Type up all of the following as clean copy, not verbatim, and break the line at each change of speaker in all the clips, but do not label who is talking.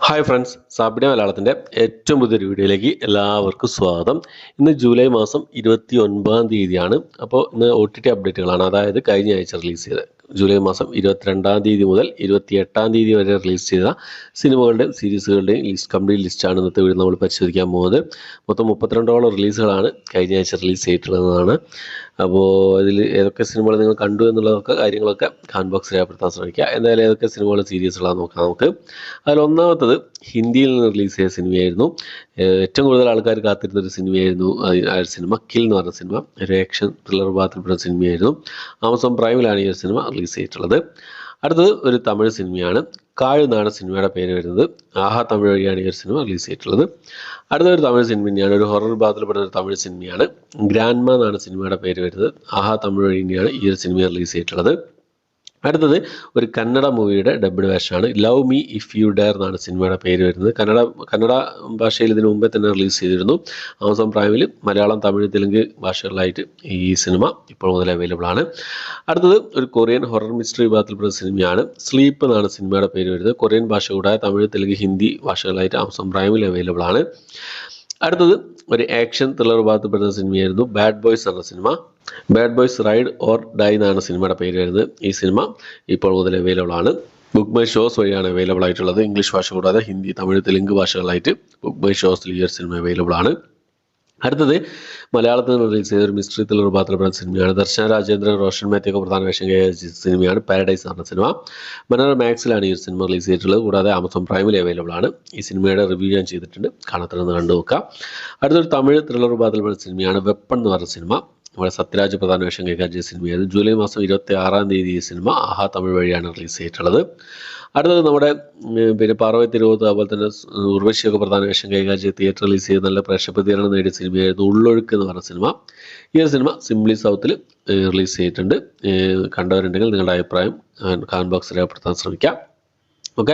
Hi friends, സാബിഡ മലയാളത്തിൻ്റെ ഏറ്റവും പുതിയൊരു വീഡിയോയിലേക്ക് എല്ലാവർക്കും സ്വാഗതം. ഇന്ന് ജൂലൈ മാസം 29-ാം തീയതിയാണ്. അപ്പോൾ ഇന്ന് OTT അപ്ഡേറ്റുകളാണ്, അതായത് കഴിഞ്ഞ ആഴ്ച റിലീസ് ചെയ്ത ജൂലൈ മാസം 22-ാം തീയതി മുതൽ 28-ാം തീയതി വരെ റിലീസ് ചെയ്ത സിനിമകളുടെയും സീരീസുകളുടെയും കംപ്ലീറ്റ് ലിസ്റ്റാണ് ഇന്നത്തെ വീഡിയോ നമ്മൾ പരിശോധിക്കാൻ പോകുന്നത്. മൊത്തം 32ഓളം റിലീസുകളാണ് കഴിഞ്ഞ ആഴ്ച റിലീസ് ചെയ്തിട്ടുള്ളതാണ്. അപ്പോൾ ഇതിൽ ഏതൊക്കെ സിനിമകൾ നിങ്ങൾ കണ്ടു എന്നുള്ളതൊക്കെ കാര്യങ്ങളൊക്കെ കമന്റ് ബോക്സിൽ രേഖപ്പെടുത്താൻ ശ്രമിക്കുക. എന്തായാലും ഏതൊക്കെ സിനിമകൾ സീരീസുകളാണ് നോക്കാം നമുക്ക്. അതിൽ ഒന്നാമത്തത് ഹിന്ദിയിൽ നിന്ന് റിലീസ് ചെയ്ത സിനിമയായിരുന്നു. ഏറ്റവും കൂടുതൽ ആൾക്കാർ കാത്തിരുന്ന ഒരു സിനിമയായിരുന്നു ആ സിനിമ. കിൽ എന്ന് പറഞ്ഞ സിനിമ ഒരു ആക്ഷൻ ത്രില്ലർ വിഭാഗത്തിൽപ്പെട്ട സിനിമയായിരുന്നു. ആമസോൺ പ്രൈമിലാണ് ഈ ഒരു സിനിമ റിലീസ് ചെയ്തിട്ടുള്ളത്. അടുത്തത് ഒരു തമിഴ് സിനിമയാണ്. കാഴ് എന്നാണ് സിനിമയുടെ പേര് വരുന്നത്. ആഹാ തമിഴ് വഴിയാണ് ഈ ഒരു സിനിമ റിലീസ് ചെയ്തിട്ടുള്ളത്. അടുത്തൊരു തമിഴ് സിനിമ തന്നെയാണ്, ഒരു ഹൊറർ വിഭാഗത്തിൽപ്പെടുന്ന ഒരു തമിഴ് സിനിമയാണ്. ഗ്രാൻഡ്മ എന്നാണ് സിനിമയുടെ പേര് വരുന്നത്. ആഹാ തമിഴ് വഴി തന്നെയാണ് ഈ ഒരു സിനിമ റിലീസ് ചെയ്തിട്ടുള്ളത്. അടുത്തത് ഒരു കന്നഡ മൂവിയുടെ ഡബ്ഡ് വേർഷനാണ്. Love me if you dare എന്നാണ് സിനിമയുടെ പേര് വരുന്നത്. കന്നഡ ഭാഷയിൽ ഇതിനു മുമ്പേ തന്നെ റിലീസ് ചെയ്തിരുന്നു. ആമസോൺ പ്രൈമിൽ മലയാളം, തമിഴ്, തെലുങ്ക് ഭാഷകളിലായിട്ട് ഈ സിനിമ ഇപ്പോൾ മുതൽ അവൈലബിൾ ആണ്. അടുത്തത് ഒരു കൊറിയൻ ഹൊറർ മിസ്റ്ററി വിഭാഗത്തിൽപ്പെടുന്ന സിനിമയാണ്. സ്ലീപ്പ് എന്നാണ് സിനിമയുടെ പേര് വരുന്നത്. കൊറിയൻ ഭാഷ കൂടാതെ തമിഴ്, തെലുങ്ക്, ഹിന്ദി ഭാഷകളായിട്ട് ആമസോൺ പ്രൈമിൽ അവൈലബിൾ ആണ്. അടുത്തത് ഒരു ആക്ഷൻ ത്രില്ലർ വിഭാഗത്തിൽപ്പെടുന്ന സിനിമയായിരുന്നു ബാഡ് ബോയ്സ് എന്ന cinema. Bad boys ride or die എന്നാണ് സിനിമയുടെ പേര് വരുന്നത്. ഈ സിനിമ ഇപ്പോൾ മുതൽ അവൈലബിൾ ആണ്. ബുക്ക് മൈ ഷോസ് വഴിയാണ് അവൈലബിൾ ആയിട്ടുള്ളത്. ഇംഗ്ലീഷ് ഭാഷ കൂടാതെ ഹിന്ദി, തമിഴ്, തെലുങ്ക് ഭാഷകളായിട്ട് ബുക്ക് മൈ ഷോസിൽ ഈ ഒരു സിനിമ അവൈലബിൾ ആണ്. അടുത്തത് മലയാളത്തിൽ നിന്ന് റിലീസ് ചെയ്ത ഒരു മിസ്റ്ററി ത്രില്ലർ വിഭാഗത്തിൽപ്പെടുന്ന സിനിമയാണ്. ദർശന രാജേന്ദ്രൻ, റോഷൻ മാത്യു ഒക്കെ പ്രധാന വേഷം കൈകാര്യം സിനിമയാണ് പാരഡൈസ് എന്ന സിനിമ. മനോരമ മാക്സിലാണ് ഈ സിനിമ റിലീസ് ചെയ്തിട്ടുള്ളത്. കൂടാതെ ആമസോൺ പ്രൈമിൽ അവൈലബിൾ ആണ്. ഈ സിനിമയുടെ റിവ്യൂ ഞാൻ ചെയ്തിട്ടുണ്ട്, കാണാത്തതെന്ന് കണ്ടു നോക്കാം. അടുത്തൊരു തമിഴ് ത്രില്ലർ വിഭാഗത്തിൽപ്പെടുന്ന സിനിമയാണ് വെപ്പൺ എന്ന് പറഞ്ഞ സിനിമ. നമ്മുടെ സത്യരാജ് പ്രധാന വേഷം കൈകാര്യം ചെയ്ത സിനിമയായിരുന്നു. ജൂലൈ മാസം 26-ാം തീയതി ഈ സിനിമ ആഹാ തമിഴ് വഴിയാണ് റിലീസ് ചെയ്തിട്ടുള്ളത്. അടുത്തത് നമ്മുടെ പാർവതി തിരുവോത്ത്, അതുപോലെ തന്നെ ഉർവശിയൊക്കെ പ്രധാന വേഷം കൈകാര്യം ചെയ്ത് തിയേറ്റർ റിലീസ് ചെയ്ത് നല്ല പ്രേക്ഷക പ്രതികരണം നേടിയ സിനിമയായിരുന്നു ഉള്ളൊഴുക്ക് എന്ന് പറഞ്ഞ സിനിമ. ഈ ഒരു സിനിമ സിംപ്ലി സൗത്തിൽ റിലീസ് ചെയ്തിട്ടുണ്ട്. കണ്ടവരുണ്ടെങ്കിൽ നിങ്ങളുടെ അഭിപ്രായം കമന്റ് ബോക്സിൽ രേഖപ്പെടുത്താൻ ശ്രമിക്കാം. ഓക്കെ,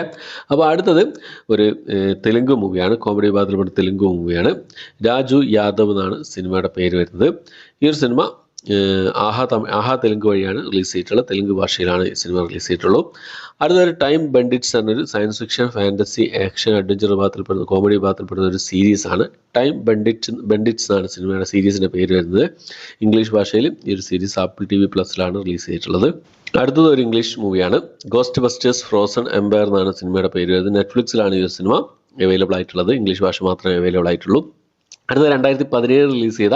അപ്പോൾ അടുത്തത് ഒരു തെലുങ്ക് മൂവിയാണ്. കോമഡി വിഭാഗത്തിൽപ്പെട്ട തെലുങ്ക് മൂവിയാണ്. രാജു യാദവ് എന്നാണ് സിനിമയുടെ പേര് വരുന്നത്. ഈ ഒരു സിനിമ ആഹാ തെലുങ്ക് വഴിയാണ് റിലീസ് ചെയ്തിട്ടുള്ളത്. തെലുങ്ക് ഭാഷയിലാണ് ഈ സിനിമ റിലീസ് ചെയ്തിട്ടുള്ളൂ. അടുത്തൊരു ടൈം ബെൻഡിറ്റ്സ് എന്നൊരു science fiction, fantasy, action, adventure വിഭാഗത്തിൽപ്പെടുന്ന കോമഡി വിഭാഗത്തിൽപ്പെടുന്ന ഒരു സീരീസാണ്. ടൈം ബെൻഡിറ്റ്സ് എന്നാണ് സിനിമയുടെ സീരീസിൻ്റെ പേര് വരുന്നത്. ഇംഗ്ലീഷ് ഭാഷയിൽ ഈ ഒരു സീരീസ് ആപ്പിൾ TV പ്ലസിലാണ് റിലീസ് ചെയ്തിട്ടുള്ളത്. അടുത്തത് ഒരു ഇംഗ്ലീഷ് മൂവിയാണ്. ഗോസ്റ്റ് ബസ്റ്റേഴ്സ് ഫ്രോസൺ എംപയർ എന്നാണ് സിനിമയുടെ പേര് വരുന്നത്. നെറ്റ്ഫ്ലിക്സിലാണ് ഈ ഒരു സിനിമ അവൈലബിൾ ആയിട്ടുള്ളത്. ഇംഗ്ലീഷ് ഭാഷ മാത്രമേ അവൈലബിൾ ആയിട്ടുള്ളൂ. അടുത്ത 2017 റിലീസ് ചെയ്ത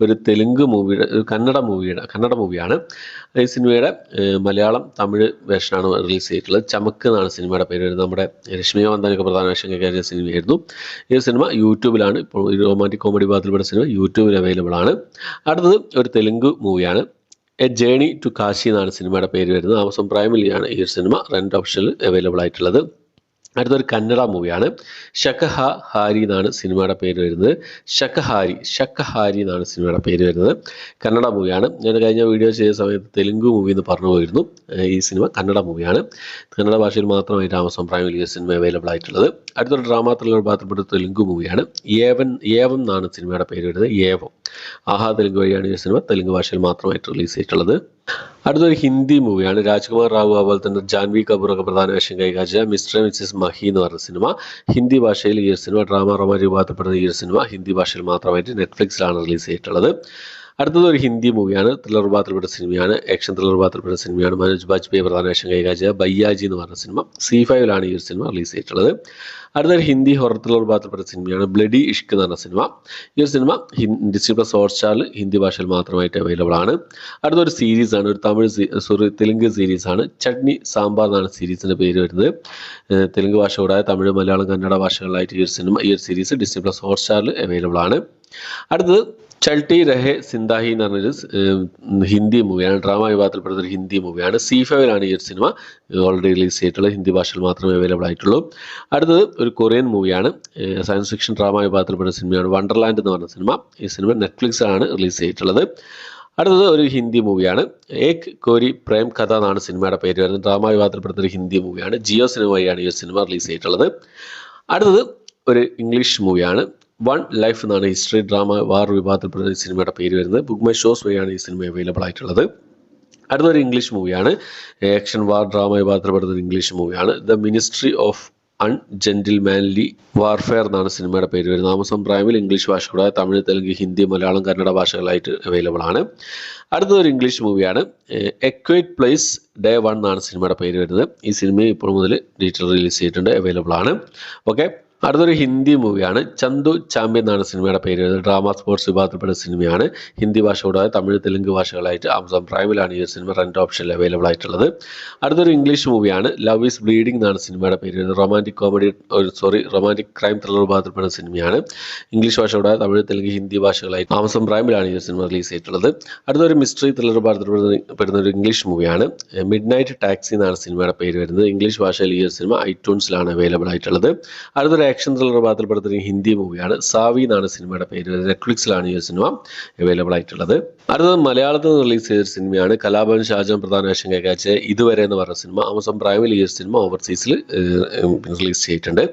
ഒരു തെലുങ്ക് മൂവിയുടെ കന്നഡ മൂവിയാണ്. ഈ സിനിമയുടെ മലയാളം, തമിഴ് വേർഷനാണ് റിലീസ് ചെയ്തിട്ടുള്ളത്. ചമക്ക് എന്നാണ് സിനിമയുടെ പേര് വരുന്നത്. നമ്മുടെ രശ്മിക മന്ദാനൊക്കെ പ്രധാന വേഷം കൈകാര്യം സിനിമയായിരുന്നു. ഈ സിനിമ യൂട്യൂബിലാണ് ഇപ്പോൾ, റൊമാൻറ്റിക് കോമഡി വിഭാഗത്തിൽപ്പെട്ട സിനിമ യൂട്യൂബിൽ അവൈലബിൾ ആണ്. അടുത്തത് ഒരു തെലുങ്ക് മൂവിയാണ്. എ ജേണി ടു കാശി എന്നാണ് സിനിമയുടെ പേര് വരുന്നത്. ആമസോൺ പ്രൈമിലാണ് ഈ ഒരു സിനിമ റെന്റ് ഓപ്ഷനിൽ അവൈലബിൾ ആയിട്ടുള്ളത്. അടുത്തൊരു കന്നഡ മൂവിയാണ്. ശകഹാരി എന്നാണ് സിനിമയുടെ പേര് വരുന്നത്. ശകഹാരി എന്നാണ് സിനിമയുടെ പേര് വരുന്നത്. കന്നഡ മൂവിയാണ്. ഞാൻ കഴിഞ്ഞ വീഡിയോ ചെയ്ത സമയത്ത് തെലുങ്ക് മൂവി എന്ന് പറഞ്ഞു പോയിരുന്നു. ഈ സിനിമ കന്നഡ മൂവിയാണ്. കന്നഡ ഭാഷയിൽ മാത്രമായിട്ട് ആമസോൺ പ്രൈമിൽ ഈ സിനിമ അവൈലബിൾ ആയിട്ടുള്ളത്. അടുത്തൊരു ഡ്രാമ ത്രില്ലർ ഭാഗത്തിൽപ്പെട്ട തെലുങ്ക് മൂവിയാണ്. ഏവം എന്നാണ് സിനിമയുടെ പേര് വരുന്നത്. ഏവം. ആഹാ തെലുങ്ക് വഴിയാണ് ഈ സിനിമ തെലുങ്ക് ഭാഷയിൽ മാത്രമായിട്ട് റിലീസ് ചെയ്തിട്ടുള്ളത്. അടുത്തൊരു ഹിന്ദി മൂവിയാണ്. രാജ്കുമാർ റാവു, അതുപോലെ തന്നെ ജാൻവി കപൂർ ഒക്കെ പ്രധാന വേഷം കൈകാര്യം മിസ്റ്റർ ആൻഡ് മിസ്സസ് മഹി എന്ന് പറഞ്ഞ സിനിമ. ഹിന്ദി ഭാഷയിൽ ഈ ഒരു സിനിമ റൊമാൻറ്റിക് വിഭാഗത്തിൽപ്പെടുന്ന ഈ ഒരു സിനിമ ഹിന്ദി ഭാഷയിൽ മാത്രമായിട്ട് നെറ്റ്ഫ്ലിക്സിലാണ് റിലീസ് ചെയ്തിട്ടുള്ളത്. അടുത്തത് ഒരു ഹിന്ദി മൂവിയാണ്. ത്രില്ലർ വിഭാഗത്തിൽപ്പെട്ട സിനിമയാണ്. ആക്ഷൻ ത്രില്ലർ വിഭാഗത്തിൽപ്പെട്ട സിനിമയാണ്. മനോജ് ബാജ്പേയി പ്രധാന വേഷം കൈകാര്യം ബയ്യാജി എന്ന് പറഞ്ഞ സിനിമ. C5ലാണ് ഈ ഒരു സിനിമ റിലീസ് ചെയ്തിട്ടുള്ളത്. അടുത്തൊരു ഹിന്ദി ഹൊറർ ത്രില്ലർ വിഭാഗത്തിൽപ്പെട്ട സിനിമയാണ് ബ്ലഡി ഇഷ്ക് എന്ന് പറഞ്ഞ സിനിമ. ഈ ഒരു സിനിമ ഡിസ്നി പ്ലസ് ഹോട്ട്സ്റ്റാറിൽ ഹിന്ദി ഭാഷയിൽ മാത്രമായിട്ട് അവൈലബിൾ ആണ്. അടുത്തൊരു സീരീസാണ്, ഒരു തെലുങ്ക് സീരീസാണ്. ചട്നി സാമ്പാർ എന്നാണ് സീരീസിൻ്റെ പേര് വരുന്നത്. തെലുങ്ക് ഭാഷ കൂടാതെ തമിഴ്, മലയാളം, കന്നഡ ഭാഷകളിലായിട്ട് ഈ ഒരു സീരീസ് ഡിസ്നി പ്ലസ് ഹോട്ട്സ്റ്റാറിൽ അവൈലബിൾ ആണ്. അടുത്തത് ചൽട്ടി രഹെ സിന്ദാഹി എന്ന് പറഞ്ഞൊരു ഹിന്ദി മൂവിയാണ്. ഡ്രാമ വിഭാഗത്തിൽപ്പെടുന്ന ഒരു ഹിന്ദി മൂവിയാണ്. C5ലാണ് ഈ ഒരു സിനിമ ഓൾറെഡി റിലീസ് ചെയ്തിട്ടുള്ളത്. ഹിന്ദി ഭാഷയിൽ മാത്രമേ അവൈലബിൾ ആയിട്ടുള്ളൂ. അടുത്തത് ഒരു കൊറിയൻ മൂവിയാണ്. സയൻസ് ഫിക്ഷൻ ഡ്രാമ വിഭാഗത്തിൽപ്പെടുന്ന സിനിമയാണ്. വണ്ടർലാൻഡ് എന്ന് പറഞ്ഞ സിനിമ. ഈ സിനിമ നെറ്റ്ഫ്ലിക്സിലാണ് റിലീസ് ചെയ്തിട്ടുള്ളത്. അടുത്തത് ഒരു ഹിന്ദി മൂവിയാണ്. ഏക് കോരി പ്രേം കഥ എന്നാണ് സിനിമയുടെ പേര് വരുന്നത്. ഡ്രാമ വിഭാഗത്തിൽപ്പെടുന്ന ഒരു ഹിന്ദി മൂവിയാണ്. ജിയോ സിനിമ വഴിയാണ് ഈ ഒരു സിനിമ റിലീസ് ചെയ്തിട്ടുള്ളത്. അടുത്തത് ഒരു ഇംഗ്ലീഷ് മൂവിയാണ്. വൺ ലൈഫ് എന്നാണ് ഹിസ്റ്ററി ഡ്രാമ വാർ വിഭാഗത്തിൽപ്പെടുന്ന സിനിമയുടെ പേര് വരുന്നത്. ബുക്ക് മൈ ഷോസ് വഴിയാണ് ഈ സിനിമ അവൈലബിൾ ആയിട്ടുള്ളത്. അടുത്തൊരു ഇംഗ്ലീഷ് മൂവിയാണ്. ആക്ഷൻ വാർ ഡ്രാമ വിഭാഗത്തിൽപ്പെടുന്ന ഒരു ഇംഗ്ലീഷ് മൂവിയാണ്. ദ മിനിസ്ട്രി ഓഫ് അൺജെന്റിൽമാൻലി വാർഫെയർ എന്നാണ് സിനിമയുടെ പേര് വരുന്നത്. ആമസോൺ പ്രൈമിൽ ഇംഗ്ലീഷ് ഭാഷ കൂടാതെ തമിഴ്, തെലുങ്ക്, ഹിന്ദി, മലയാളം, കന്നഡ ഭാഷകളായിട്ട് അവൈലബിൾ ആണ്. അടുത്തൊരു ഇംഗ്ലീഷ് മൂവിയാണ്. എ ക്വൈറ്റ് പ്ലേസ് ഡേ 1 എന്നാണ് സിനിമയുടെ പേര് വരുന്നത്. ഈ സിനിമ ഇപ്പോൾ മുതൽ ഡിജിറ്റൽ റിലീസ് ചെയ്തിട്ടുണ്ട്, അവൈലബിൾ ആണ്. ഓക്കെ, അടുത്തൊരു ഹിന്ദി മൂവിയാണ്. ചന്തു ചാമ്പ്യൻ എന്നാണ് സിനിമയുടെ പേര് വരുന്നത്. ഡ്രാമ സ്പോർട്സ് വിഭാഗത്തിൽപ്പെട്ട സിനിമയാണ്. ഹിന്ദി ഭാഷ കൂടാതെ തമിഴ്, തെലുങ്ക് ഭാഷകളായിട്ട് ആമസോൺ പ്രൈമിലാണ് ഈ സിനിമ റെന്റ് ഓപ്ഷനിൽ അവൈലബിൾ ആയിട്ടുള്ളത്. അടുത്തൊരു ഇംഗ്ലീഷ് മൂവിയാണ്. ലവ് ഈസ് ബ്ലീഡിംഗ് എന്നാണ് സിനിമയുടെ പേര് വരുന്നത്. റൊമാൻറ്റിക് ക്രൈം ത്രില്ലർ വിഭാഗത്തിൽപ്പെട്ട സിനിമയാണ്. ഇംഗ്ലീഷ് ഭാഷ കൂടാതെ തമിഴ്, തെലുങ്ക്, ഹിന്ദി ഭാഷകളായിട്ട് ആമസോൺ പ്രൈമിലാണ് ഈ സിനിമ റിലീസ് ചെയ്തിട്ടുള്ളത്. അടുത്തൊരു മിസ്റ്ററി ത്രില്ലർ വിഭാഗത്തിൽപ്പെടുന്ന ഒരു ഇംഗ്ലീഷ് മൂവിയാണ്. മിഡ് നൈറ്റ് ടാക്സി എന്നാണ് സിനിമയുടെ പേര് വരുന്നത്. ഇംഗ്ലീഷ് ഭാഷയിൽ ഈ സിനിമ ഐട്യൂൺസിലാണ് അവൈലബിൾ ആയിട്ടുള്ളത്. അടുത്തൊരു ആക്ഷൻ ത്രില്ലർ വിഭാഗത്തിൽപ്പെടുന്ന ഹിന്ദി മൂവിയാണ്. സാവി എന്നാണ് സിനിമയുടെ പേര്. നെറ്റ്ഫ്ലിക്സിലാണ് ഈ സിനിമ അവൈലബിൾ ആയിട്ടുള്ളത്. അടുത്തത് മലയാളത്തിൽ നിന്ന് റിലീസ് ചെയ്ത സിനിമയാണ് കലാഭവൻ ഷാജഹാൻ പ്രധാന വേഷം കൈകാച്ച ഇതുവരെ എന്ന് പറഞ്ഞ സിനിമ. ആമസോൺ പ്രൈമിൽ ഈ സിനിമ ഓവർസീസിൽ റിലീസ് ചെയ്തിട്ടുണ്ട്.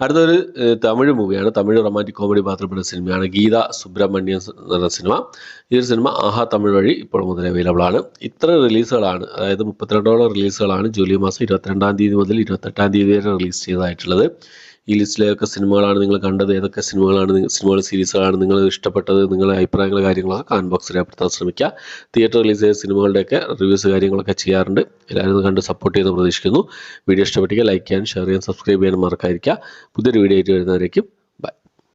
അടുത്തൊരു തമിഴ് മൂവിയാണ്. തമിഴ് റൊമാൻറ്റിക് കോമഡി വിഭാഗത്തിൽപ്പെടുന്ന സിനിമയാണ് ഗീത സുബ്രഹ്മണ്യൻ എന്ന് പറഞ്ഞ സിനിമ. ഈ ഒരു സിനിമ ആഹാ തമിഴ് വഴി ഇപ്പോൾ മുതൽ അവൈലബിൾ ആണ്. ഇത്ര റിലീസുകളാണ്, അതായത് 32ഓളം റിലീസുകളാണ് ജൂലൈ മാസം 22-ാം തീയതി മുതൽ 28-ാം തീയതി വരെ റിലീസ് ചെയ്തതായിട്ടുള്ളത്. ഈ ലിസ്റ്റിലേതൊക്കെ സിനിമകളാണ് നിങ്ങൾ കണ്ടത്, ഏതൊക്കെ സിനിമകൾ സീരീസുകളാണ് നിങ്ങൾ ഇഷ്ടപ്പെട്ടത്, നിങ്ങളുടെ അഭിപ്രായങ്ങൾ കാര്യങ്ങളൊക്കെ കമന്റ് ബോക്സിൽ രേഖപ്പെടുത്താൻ ശ്രമിക്കുക. തിയേറ്റർ റിലീസ് ചെയ്ത സിനിമകളുടെയൊക്കെ റിവ്യൂസ് കാര്യങ്ങളൊക്കെ ചെയ്യാറുണ്ട്. എല്ലാവരും കണ്ട് സപ്പോർട്ട് ചെയ്യുമെന്ന് പ്രതീക്ഷിക്കുന്നു. വീഡിയോ ഇഷ്ടപ്പെട്ടെങ്കിൽ ലൈക്ക് ചെയ്യാൻ, ഷെയർ ചെയ്യാൻ, സബ്സ്ക്രൈബ് ചെയ്യാൻ മറക്കാതിരിക്കുക. പുതിയൊരു വീഡിയോ ആയിട്ട് വരുന്നവരേക്കും